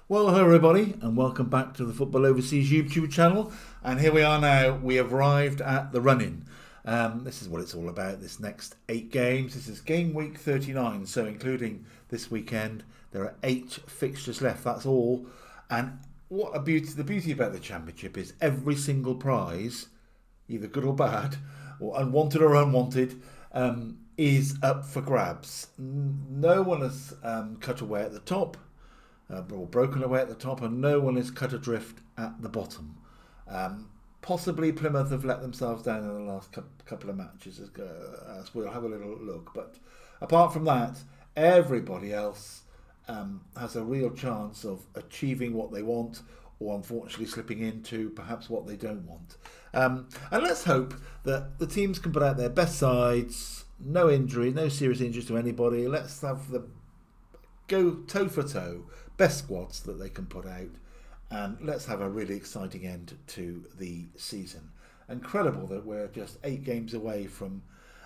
Well, hello everybody, and welcome back to the Football Overseas YouTube channel. And here we are now. We have arrived at the run-in. This is what it's all about. This next 8 games. This is game week 39, so including this weekend, there are 8 fixtures left. That's all. And what a beauty! The beauty about the Championship is every single prize, either good or bad, or unwanted or unwanted, is up for grabs. No one has cut away at the top. Or broken away at the top, and no one is cut adrift at the bottom. Possibly Plymouth have let themselves down in the last couple of matches, as we'll have a little look. But apart from that, everybody else has a real chance of achieving what they want, or unfortunately slipping into perhaps what they don't want. And let's hope that the teams can put out their best sides, no injury, no serious injuries to anybody. Let's have the go toe for toe, best squads that they can put out, and let's have a really exciting end to the season. Incredible that we're just 8 games away from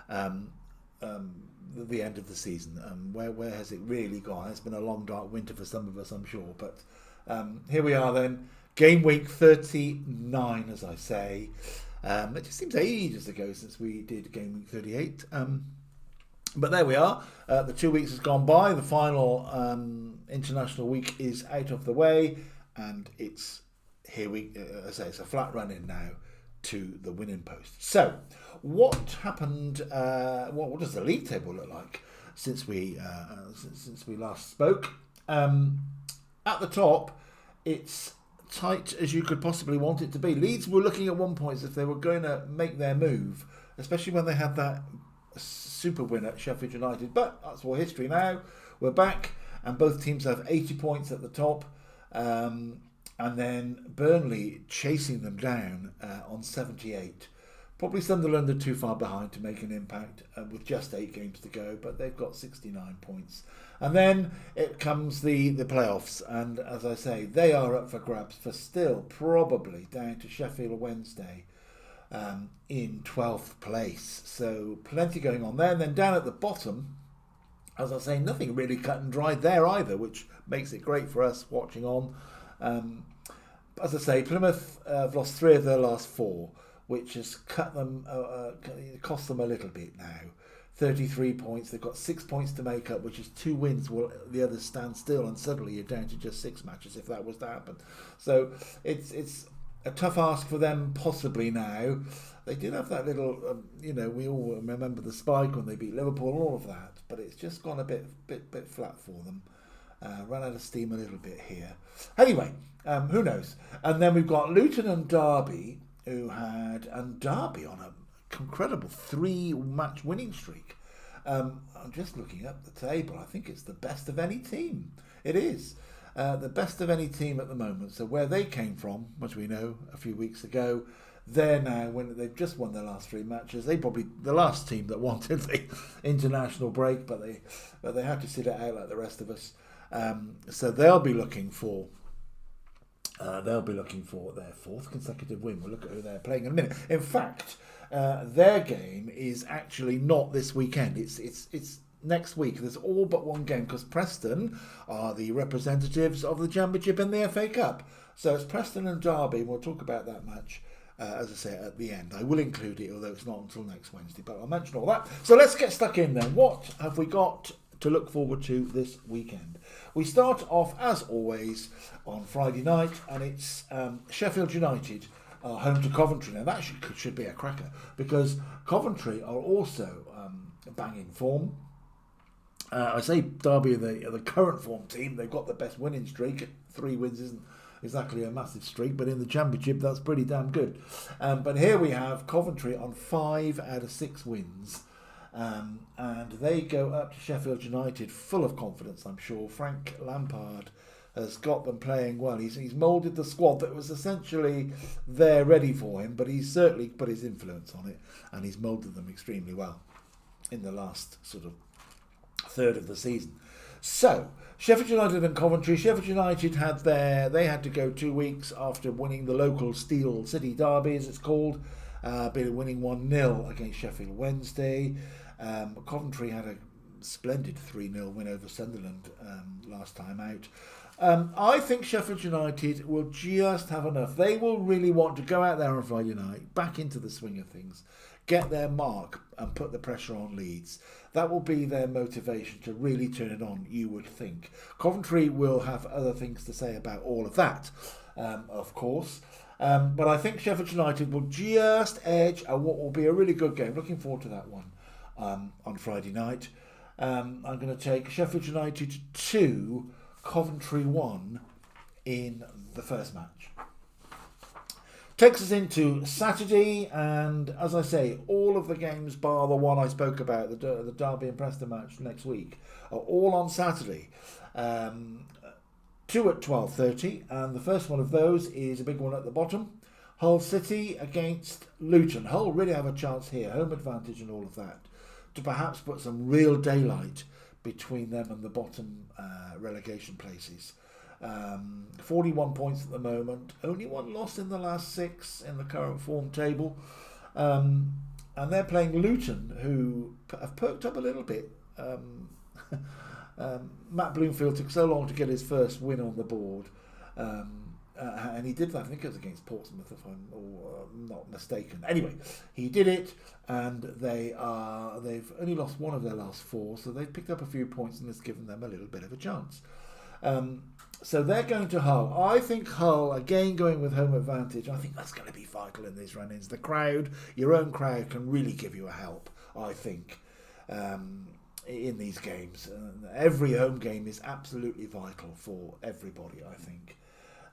the end of the season. Where has it really gone? It's been a long dark winter for some of us, I'm sure, but here we are then, game week 39, as I say. It just seems ages ago since we did game week 38. But there we are. The 2 weeks has gone by. The final international week is out of the way, and it's here. As I say, it's a flat run in now to the winning post. So, what happened? What does the league table look like since we last spoke? At the top, it's tight as you could possibly want it to be. Leeds were looking at one point as if they were going to make their move, especially when they had that super win at Sheffield United, but that's all history now. We're back, and both teams have 80 points at the top, and then Burnley chasing them down on 78. Probably Sunderland are too far behind to make an impact with just 8 games to go, but they've got 69 points. And then it comes the playoffs, and as I say, they are up for grabs for still probably down to Sheffield Wednesday in 12th place. So plenty going on there. And then down at the bottom, as I say, nothing really cut and dried there either, which makes it great for us watching on. As I say, Plymouth have lost 3 of their last 4, which has cut them, cost them a little bit now. 33 points. They've got 6 points to make up, which is 2 wins while the others stand still, and suddenly you're down to just 6 matches if that was to happen. So it's a tough ask for them possibly now. They did have that little, we all remember the spike when they beat Liverpool and all of that, but it's just gone a bit flat for them. Run out of steam a little bit here. Anyway, who knows? And then we've got Luton and Derby, Derby on an incredible 3-match winning streak. I'm just looking up the table. I think it's the best of any team. It is. The best of any team at the moment. So where they came from, as we know, a few weeks ago, they're now, when they've just won their last 3 matches, they probably the last team that wanted the international break, but they had to sit it out like the rest of us. So they'll be looking for their 4th consecutive win. We'll look at who they're playing in a minute. In fact, their game is actually not this weekend. It's next week. There's all but one game because Preston are the representatives of the Championship in the FA Cup. So it's Preston and Derby. We'll talk about that match, as I say, at the end. I will include it, although it's not until next Wednesday, but I'll mention all that. So let's get stuck in then. What have we got to look forward to this weekend? We start off, as always, on Friday night, and it's Sheffield United are home to Coventry. Now that should be a cracker, because Coventry are also banging form. I say Derby are the current form team. They've got the best winning streak. 3 wins isn't exactly a massive streak, but in the Championship that's pretty damn good. But here we have Coventry on 5 out of 6 wins. And they go up to Sheffield United full of confidence, I'm sure. Frank Lampard has got them playing well. He's moulded the squad that was essentially there ready for him, but he's certainly put his influence on it, and he's moulded them extremely well in the last sort of third of the season. So Sheffield United and Coventry. Sheffield United they had to go 2 weeks after winning the local Steel City Derby, as it's called, winning 1-0 against Sheffield Wednesday. Coventry had a splendid 3-0 win over Sunderland last time out. I think Sheffield United will just have enough. They will really want to go out there on Friday night, back into the swing of things, get their mark and put the pressure on Leeds. That will be their motivation to really turn it on, you would think. Coventry will have other things to say about all of that, of course. But I think Sheffield United will just edge what will be a really good game. Looking forward to that one on Friday night. I'm going to take Sheffield United 2, Coventry 1 in the first match. Takes us into Saturday, and as I say, all of the games bar the one I spoke about, the Derby and Preston match next week, are all on Saturday. 2 at 12:30, and the first one of those is a big one at the bottom. Hull City against Luton. Hull really have a chance here, home advantage and all of that, to perhaps put some real daylight between them and the bottom relegation places. 41 points at the moment, only one loss in the last 6 in the current form table, and they're playing Luton, who have perked up a little bit. Matt Bloomfield took so long to get his first win on the board, and he did that, I think it was against Portsmouth, if I'm not mistaken. Anyway, he did it, and they've only lost one of their last 4, so they've picked up a few points, and it's given them a little bit of a chance. So they're going to Hull. I think Hull, again going with home advantage, I think that's going to be vital in these run-ins. The crowd, your own crowd, can really give you a help, I think, in these games. Every home game is absolutely vital for everybody, I think.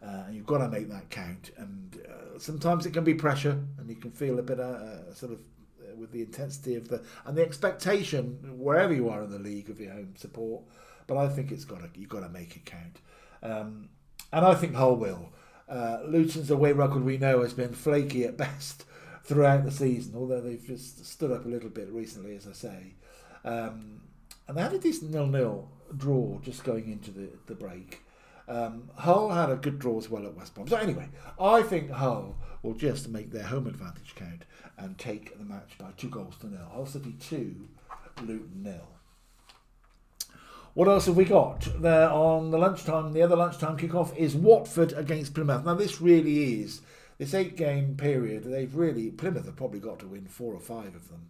And you've got to make that count. And sometimes it can be pressure, and you can feel a bit sort of with the intensity of the expectation wherever you are in the league of your home support. But I think you've got to make it count. And I think Hull will. Luton's away record, we know, has been flaky at best throughout the season, although they've just stood up a little bit recently, as I say. And they had a decent 0-0 draw just going into the break. Hull had a good draw as well at West Brom. So anyway, I think Hull will just make their home advantage count and take the match by 2-0. Hull City 2, Luton 0. What else have we got? There on the lunchtime, the other lunchtime kickoff is Watford against Plymouth. Now this really is, this 8-game period, Plymouth have probably got to win 4 or 5 of them.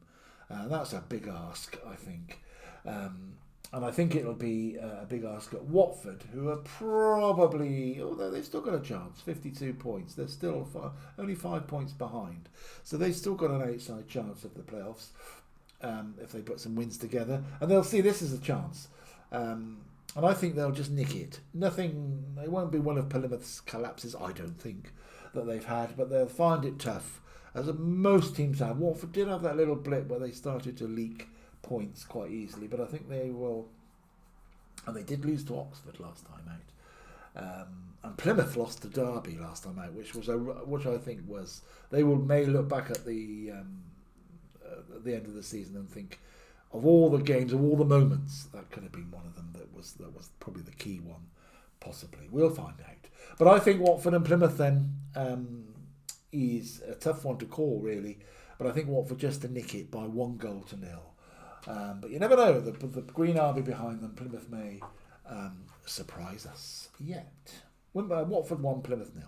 That's a big ask, I think. And I think it'll be a big ask at Watford, who are probably, although they've still got a chance, 52 points. They're still only 5 points behind. So they've still got an outside chance of the playoffs if they put some wins together. And they'll see this as a chance. And I think they'll just nick it. It won't be one of Plymouth's collapses, I don't think, that they've had, but they'll find it tough, as most teams have. Watford did have that little blip where they started to leak points quite easily, but I think they will, and they did lose to Oxford last time out, and Plymouth lost to Derby last time out, which I think was, they may look back at the end of the season and think, of all the games, of all the moments, that could have been one of them that was probably the key one, possibly. We'll find out. But I think Watford and Plymouth then is a tough one to call, really. But I think Watford just to nick it by 1-0. But you never know. The Green Army behind them, Plymouth may surprise us yet. Watford 1, Plymouth 0.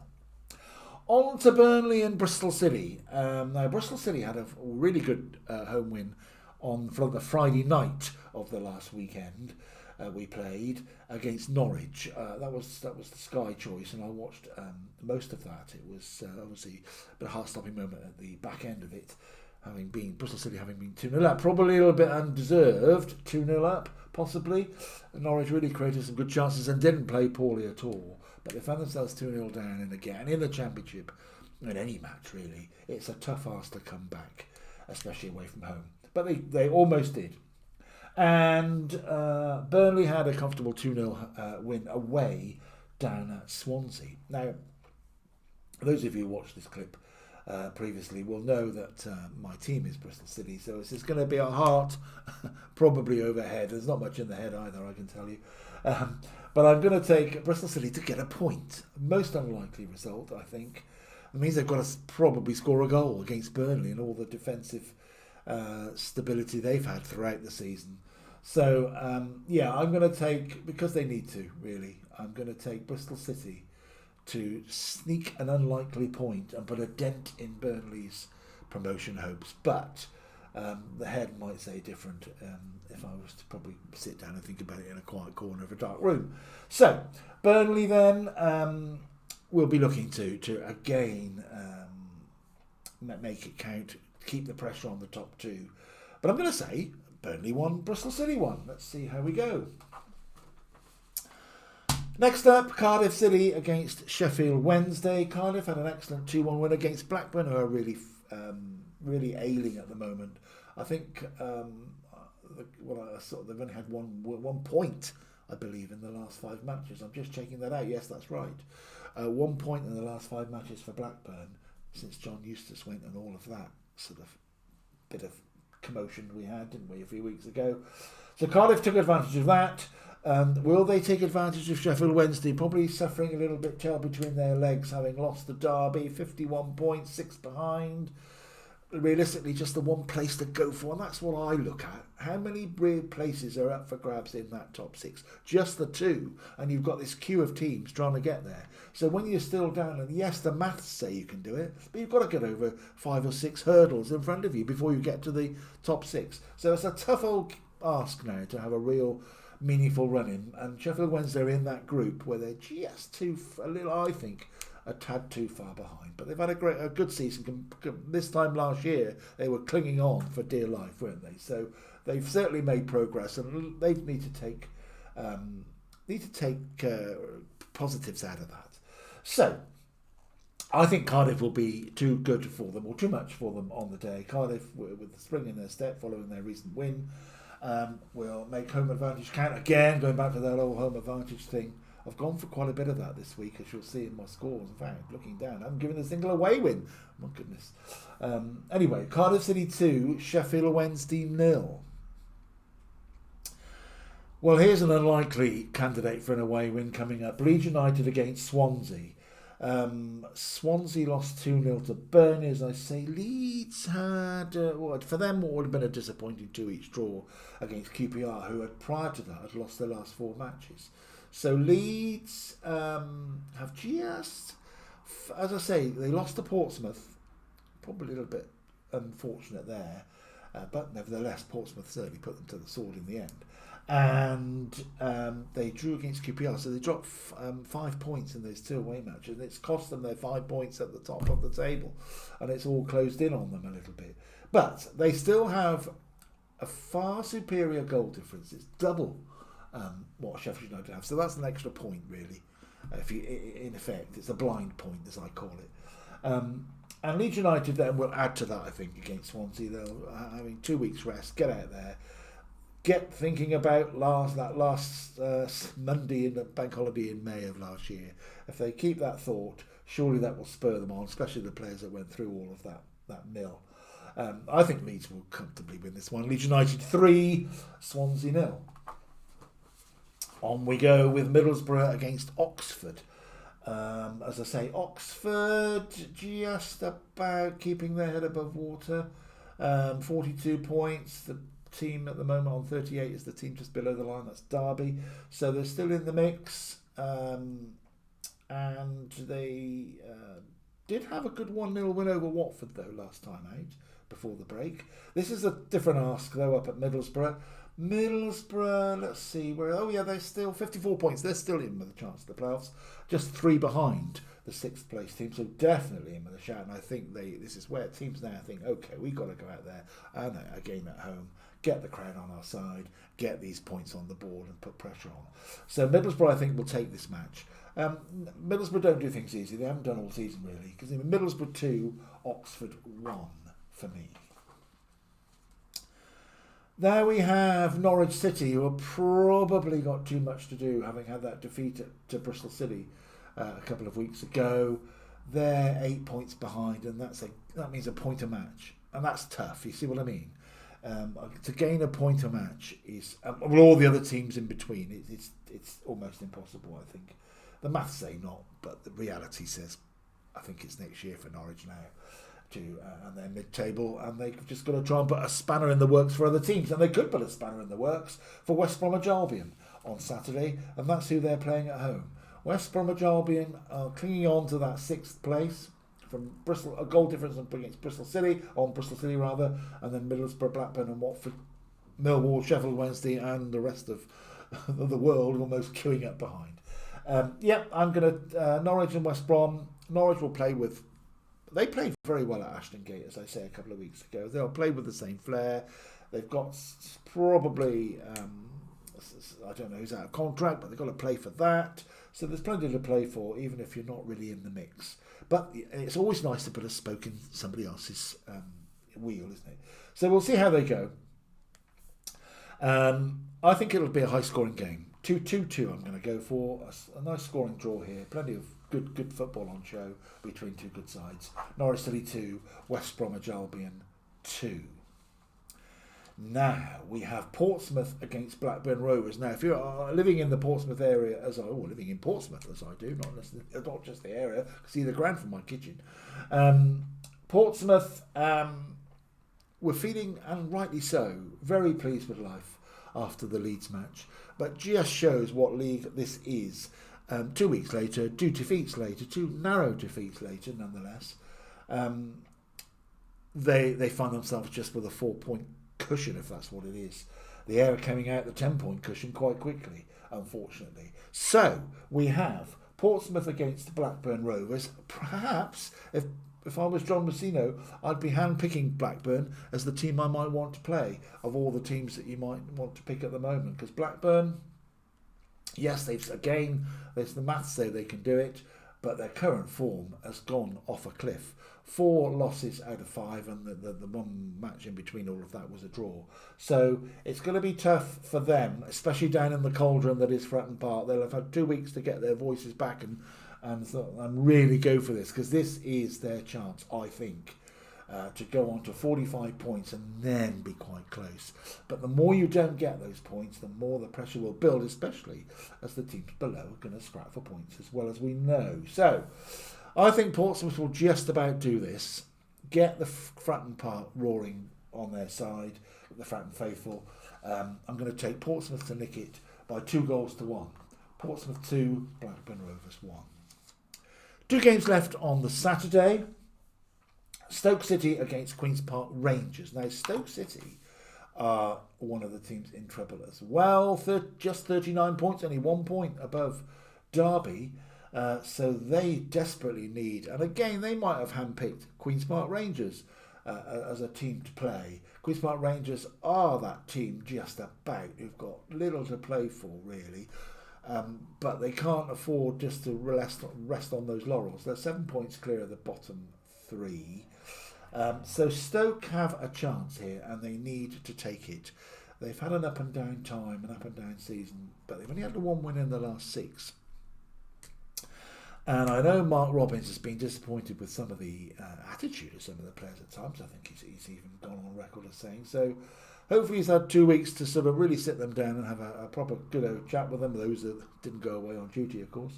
On to Burnley and Bristol City. Now, Bristol City had a really good home win on the Friday night of the last weekend. We played against Norwich. That was the Sky choice, and I watched most of that. It was obviously a bit of a heart-stopping moment at the back end of it, Bristol City having been 2-0 up, probably a little bit undeserved, 2-0 up, possibly. Norwich really created some good chances and didn't play poorly at all, but they found themselves 2-0 down, and again, in the Championship, in any match really, it's a tough ask to come back, especially away from home. But they almost did. And Burnley had a comfortable 2-0 win away down at Swansea. Now, those of you who watched this clip previously will know that my team is Bristol City, so it's going to be a heart probably overhead. There's not much in the head either, I can tell you. But I'm going to take Bristol City to get a point. Most unlikely result, I think. It means they've got to probably score a goal against Burnley and all the defensive stability they've had throughout the season. So, I'm going to take, because they need to, really, I'm going to take Bristol City to sneak an unlikely point and put a dent in Burnley's promotion hopes. But the head might say different if I was to probably sit down and think about it in a quiet corner of a dark room. So, Burnley then will be looking to again make it count, keep the pressure on the top two. But I'm going to say Burnley 1, Bristol City 1. Let's see how we go. Next up, Cardiff City against Sheffield Wednesday. Cardiff had an excellent 2-1 win against Blackburn, who are really ailing at the moment. I think they've only had one point, I believe, in the last 5 matches. I'm just checking that out. Yes, that's right. 1 point in the last 5 matches for Blackburn since John Eustace went and all of that sort of bit of commotion we had, didn't we, a few weeks ago. So Cardiff took advantage of that. Will they take advantage of Sheffield Wednesday? Probably suffering a little bit tail between their legs, having lost the derby, 51 points, 6 behind. Realistically, just the one place to go for, and that's what I look at. How many real places are up for grabs in that top 6? Just the 2, and you've got this queue of teams trying to get there. So when you're still down, and yes, the maths say you can do it, but you've got to get over 5 or 6 hurdles in front of you before you get to the top 6. So it's a tough old ask now to have a real meaningful run in, and Sheffield Wednesday are in that group where they're just I think, a tad too far behind. But they've had a good season. This time last year, they were clinging on for dear life, weren't they? So they've certainly made progress, and they need to take positives out of that. So I think Cardiff will be too good for them, or too much for them on the day. Cardiff, with the spring in their step following their recent win, will make home advantage count again, going back to that old home advantage thing. I've gone for quite a bit of that this week, as you'll see in my scores. In fact, looking down, I haven't given a single away win. My goodness. Anyway, Cardiff City 2, Sheffield Wednesday 0. Well, here's an unlikely candidate for an away win coming up. Leeds United against Swansea. Swansea lost 2-0 to Burnley, as I say. Leeds had, for them, what would have been a disappointing 2-each draw against QPR, who had prior to that had lost their last 4 matches. So Leeds have just, as I say, they lost to Portsmouth. Probably a little bit unfortunate there. But nevertheless, Portsmouth certainly put them to the sword in the end. And they drew against QPR. So they dropped 5 points in those 2 away matches. And it's cost them their 5 points at the top of the table. And it's all closed in on them a little bit. But they still have a far superior goal difference. It's double what Sheffield United have. So that's an extra point, really. If you, in effect, it's a blind point, as I call it. And Leeds United then will add to that, I think, against Swansea. They'll having 2 weeks rest, get out there, get thinking about that last Monday in the bank holiday in May of last year. If they keep that thought, surely that will spur them on, especially the players that went through all of that mill. I think Leeds will comfortably win this one. Leeds United 3, Swansea 0. On we go with Middlesbrough against Oxford. As I say, Oxford just about keeping their head above water. 42 points. The team at the moment on 38 is the team just below the line. That's Derby. So they're still in the mix. And they did have a good 1-0 win over Watford, though, last time out, before the break. This is a different ask, though, up at Middlesbrough. Let's see where. Oh yeah, they're still 54 points. They're still in with a chance of the playoffs, just 3 behind the 6th place team. So definitely in with a shout. And I think this is where teams now think, okay, we've got to go out there and a game at home, get the crowd on our side, get these points on the board, and put pressure on. So Middlesbrough, I think, will take this match. Middlesbrough don't do things easy. They haven't done all season really, because in Middlesbrough 2, Oxford 1 for me. There we have Norwich City, who have probably got too much to do, having had that defeat to Bristol City a couple of weeks ago. They're 8 points behind, and that means a point a match, and that's tough. You see what I mean? To gain a point a match is, with all the other teams in between, it's almost impossible. I think the maths say not, but the reality says, I think it's next year for Norwich now. and they're mid-table, and they've just got to try and put a spanner in the works for other teams, and they could put a spanner in the works for West Bromwich Albion on Saturday, and that's who they're playing at home. West Bromwich Albion are clinging on to that 6th place from Bristol, a goal difference against Bristol City, and then Middlesbrough, Blackburn and Watford, Millwall, Sheffield Wednesday, and the rest of the world almost queuing up behind. I'm going to Norwich and West Brom. Norwich will play with. They played very well at Ashton Gate, as I say, a couple of weeks ago. They'll play with the same flair. They've got probably, I don't know who's out of contract, but they've got to play for that. So there's plenty to play for, even if you're not really in the mix. But it's always nice to put a spoke in somebody else's wheel, isn't it? So we'll see how they go. I think it'll be a high-scoring game. 2-2 I'm going to go for. A nice scoring draw here. Plenty of good football on show between two good sides. Norwich City 2, West Bromwich Albion 2. Now we have Portsmouth against Blackburn Rovers. Now, if you're living in the Portsmouth area, living in Portsmouth as I do, not just the area, see the ground from my kitchen. Portsmouth, we're feeling, and rightly so, very pleased with life after the Leeds match, but just shows what league this is. 2 weeks later, 2 defeats later, 2 narrow defeats later, nonetheless, they find themselves just with a 4-point cushion, if that's what it is. The air coming out the 10-point cushion quite quickly, unfortunately. So we have Portsmouth against Blackburn Rovers. Perhaps if I was John Messino, I'd be handpicking Blackburn as the team I might want to play of all the teams that you might want to pick at the moment, because Blackburn, yes, there's the maths say they can do it, but their current form has gone off a cliff. 4 losses out of 5, and the one match in between all of that was a draw. So it's going to be tough for them, especially down in the cauldron that is Fratton Park. They'll have had 2 weeks to get their voices back and really go for this, because this is their chance, I think, to go on to 45 points and then be quite close. But the more you don't get those points, the more the pressure will build, especially as the teams below are going to scrap for points, as well as we know. So I think Portsmouth will just about do this, get the Fratton Park roaring on their side, the Fratton faithful. I'm going to take Portsmouth to nick it by 2-1. Portsmouth 2, Blackburn Rovers 1. 2 games left on the Saturday. Stoke City against Queen's Park Rangers. Now, Stoke City are one of the teams in trouble as well. Just 39 points, only 1 point above Derby. So they desperately need, and again, they might have handpicked Queen's Park Rangers as a team to play. Queen's Park Rangers are that team just about who've got little to play for, really. But they can't afford just to rest on those laurels. They're 7 points clear of the bottom 3. So Stoke have a chance here, and they need to take it. They've had an up and down time, an up and down season, but they've only had 1 win in the last 6. And I know Mark Robbins has been disappointed with some of the attitude of some of the players at times. I think he's even gone on record as saying so. Hopefully he's had 2 weeks to sort of really sit them down and have a proper good old chat with them, those that didn't go away on duty, of course.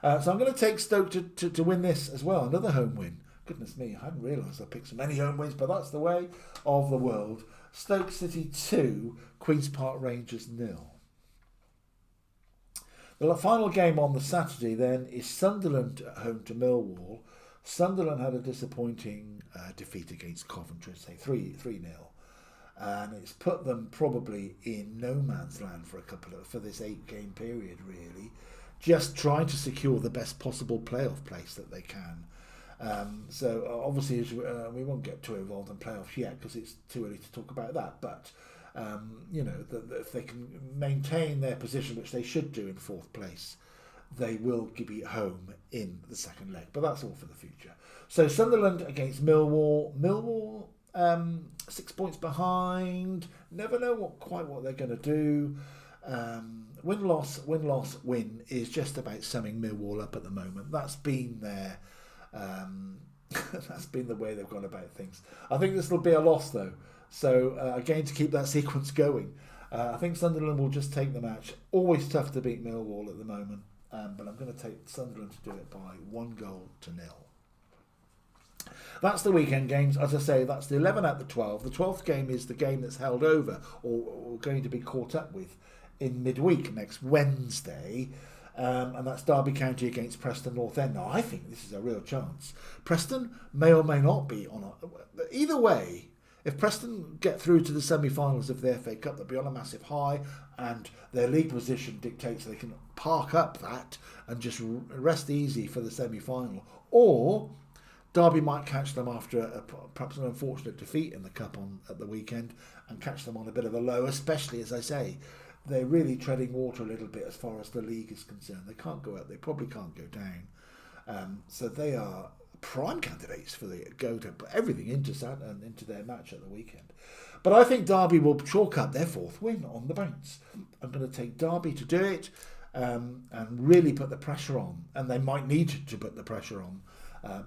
So I'm going to take Stoke to win this as well, another home win. Goodness me, I hadn't realised I picked so many home wins, but that's the way of the world. Stoke City 2, Queen's Park Rangers 0. The final game on the Saturday then is Sunderland at home to Millwall. Sunderland had a disappointing defeat against Coventry, say 3-0. And it's put them probably in no man's land for this 8-game period, really. Just trying to secure the best possible playoff place that they can. So obviously we won't get too involved in playoffs yet because it's too early to talk about that. But if they can maintain their position, which they should do in 4th place, they will be at home in the second leg. But that's all for the future. So Sunderland against Millwall. Millwall 6 points behind. Never know quite what they're going to do. Win is just about summing Millwall up at the moment. That's been their that's been the way they've gone about things. I think this will be a loss though. So again, to keep that sequence going, I think Sunderland will just take the match. Always tough to beat Millwall at the moment, but I'm going to take Sunderland to do it by 1-0. That's the weekend games. As I say, that's the 11 out of the 12. The 12th game is the game that's held over or going to be caught up with in midweek next Wednesday. And that's Derby County against Preston North End. Now, I think this is a real chance. Preston may or may not be on a... Either way, if Preston get through to the semi-finals of the FA Cup, they'll be on a massive high, and their league position dictates they can park up that and just rest easy for the semi-final. Or Derby might catch them after perhaps an unfortunate defeat in the Cup at the weekend and catch them on a bit of a low, especially, as I say, they're really treading water a little bit as far as the league is concerned. They can't go up, they probably can't go down. So they are prime candidates for the go to put everything into their match at the weekend. But I think Derby will chalk up their fourth win on the bounce. I'm going to take Derby to do it and really put the pressure on. And they might need to put the pressure on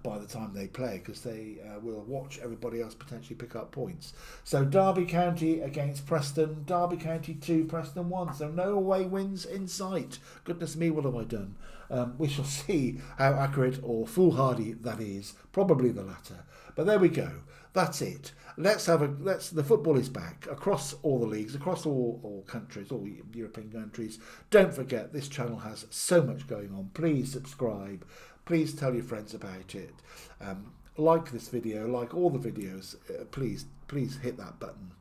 by the time they play, because they will watch everybody else potentially pick up points. So Derby County against Preston. Derby County 2, Preston 1. So no away wins in sight. Goodness me, what have I done? We shall see how accurate or foolhardy that is. Probably the latter. But there we go. That's it. The football is back across all the leagues, across all countries, all European countries. Don't forget, this channel has so much going on. Please subscribe. Please tell your friends about it. Like this video, like all the videos. Please hit that button.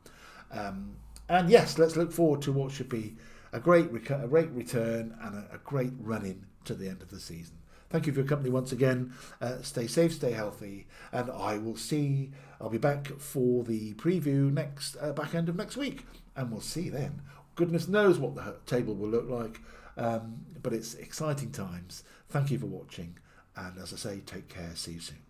And yes, let's look forward to what should be a great return and a great run-in to the end of the season. Thank you for your company once again. Stay safe, stay healthy, and I'll be back for the preview back end of next week, and we'll see then. Goodness knows what the table will look like, but it's exciting times. Thank you for watching, and as I say, take care. See you soon.